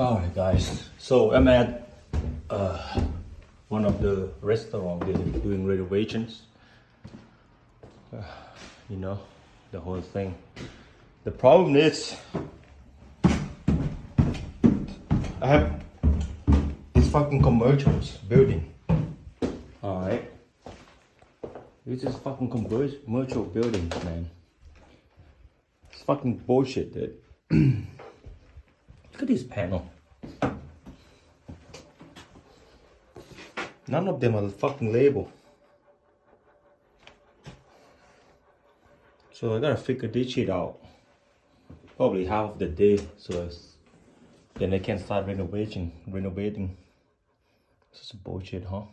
Alright guys, so I'm at one of the restaurants doing renovations. You know, the whole thing. The problem is I have this fucking commercials building. Alright. This is fucking commercial building, man. It's fucking bullshit, dude. Look at this panel. None of them are fucking label. So I gotta figure this shit out. Probably half of the day, so then I can start renovating. This is bullshit, huh?